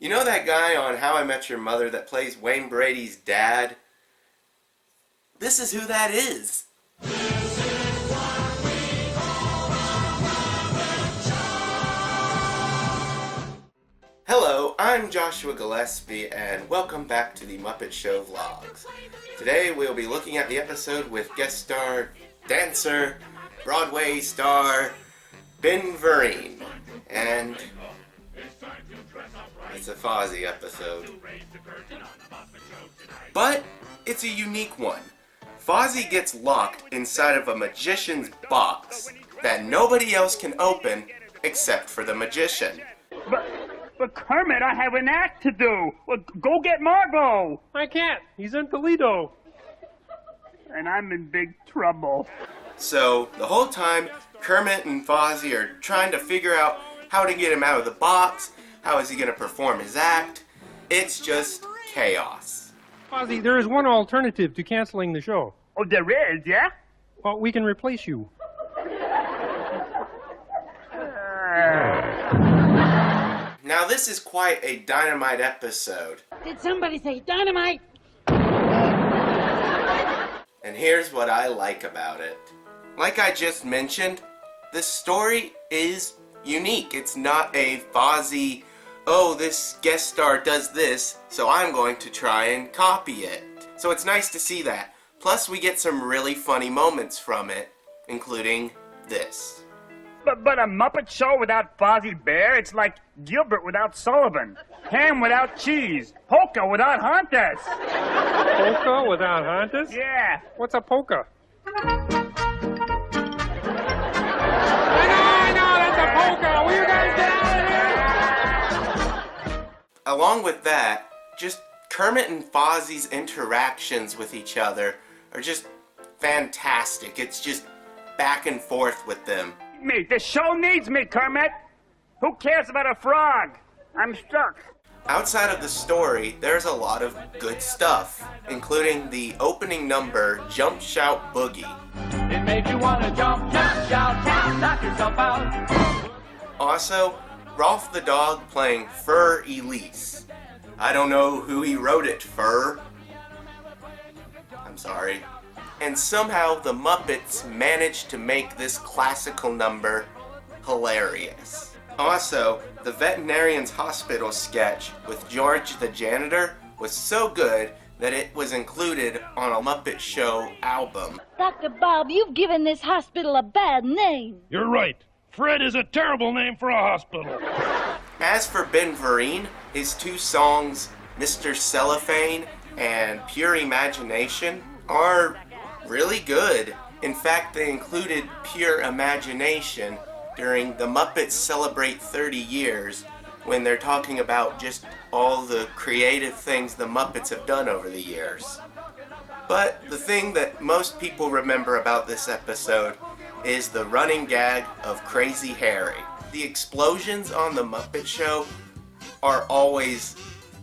You know that guy on How I Met Your Mother that plays Wayne Brady's dad? This is who that is. Hello, I'm Joshua Gillespie, and welcome back to the Muppet Show Vlogs. Today we'll be looking at the episode with guest star, dancer, Broadway star, Ben Vereen. And it's a Fozzie episode. But it's a unique one. Fozzie gets locked inside of a magician's box that nobody else can open except for the magician. But Kermit, I have an act to do. Well, go get Margot. I can't. He's in Toledo. And I'm in big trouble. So the whole time, Kermit and Fozzie are trying to figure out how to get him out of the box. How is he going to perform his act? It's just chaos. Fozzie, there is one alternative to canceling the show. Oh, there is, yeah? Well, we can replace you. Now this is quite a dynamite episode. Did somebody say dynamite? And here's what I like about it. Like I just mentioned, the story is unique. It's not a Fozzie, oh, this guest star does this, so I'm going to try and copy it. So it's nice to see that. Plus we get some really funny moments from it, including this. But a Muppet show without Fozzie Bear, it's like Gilbert without Sullivan, ham without cheese, polka without Hontas. Polka without Hontas? Yeah. What's a polka? I know, that's a polka! Will you guys get out of here? Along with that, just Kermit and Fozzie's interactions with each other are just fantastic. It's just back and forth with them. Me, the show needs me, Kermit. Who cares about a frog? I'm stuck. Outside of the story, there's a lot of good stuff, including the opening number, Jump Shout Boogie. It made you want to jump, jump, shout, shout, knock yourself out. Also, Rolf the dog playing Fur Elise. I don't know who he wrote it for. I'm sorry. And somehow the Muppets managed to make this classical number hilarious. Also, the veterinarian's hospital sketch with George the janitor was so good that it was included on a Muppet Show album. Dr. Bob, you've given this hospital a bad name. You're right. Fred is a terrible name for a hospital. As for Ben Vereen, his two songs, Mr. Cellophane and Pure Imagination, are really good. In fact, they included Pure Imagination during the Muppets Celebrate 30 Years when they're talking about just all the creative things the Muppets have done over the years. But the thing that most people remember about this episode is the running gag of Crazy Harry. The explosions on the Muppet Show are always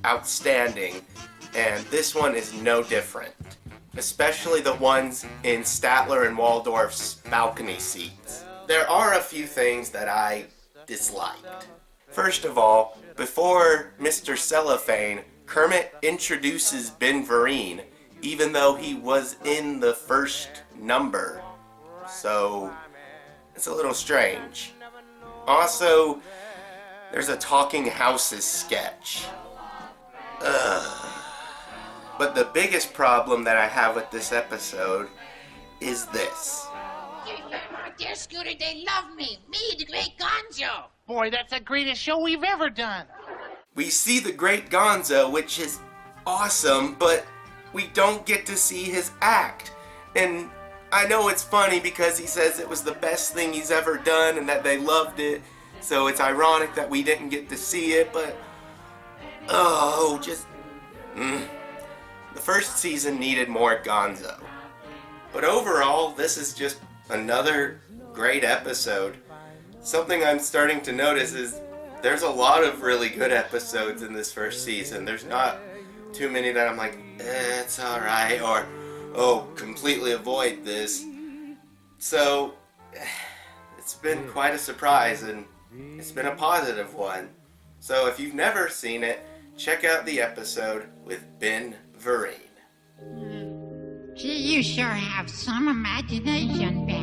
outstanding, and this one is no different. Especially the ones in Statler and Waldorf's balcony seats. There are a few things that I disliked. First of all, before Mr. Cellophane, Kermit introduces Ben Vereen, even though he was in the first number. So, it's a little strange. Also, there's a Talking Houses sketch. But the biggest problem that I have with this episode is this. Dear Scooter, they love me. Me, the great Gonzo. Boy, that's the greatest show we've ever done. We see the Great Gonzo, which is awesome, but we don't get to see his act. And I know it's funny because he says it was the best thing he's ever done and that they loved it. So it's ironic that we didn't get to see it, but... The first season needed more Gonzo. But overall, this is just another great episode. Something I'm starting to notice is there's a lot of really good episodes in this first season. There's not too many that I'm like, it's alright, or, oh, completely avoid this. So, it's been quite a surprise, and it's been a positive one. So if you've never seen it, check out the episode with Ben Vereen. Gee, you sure have some imagination, Ben.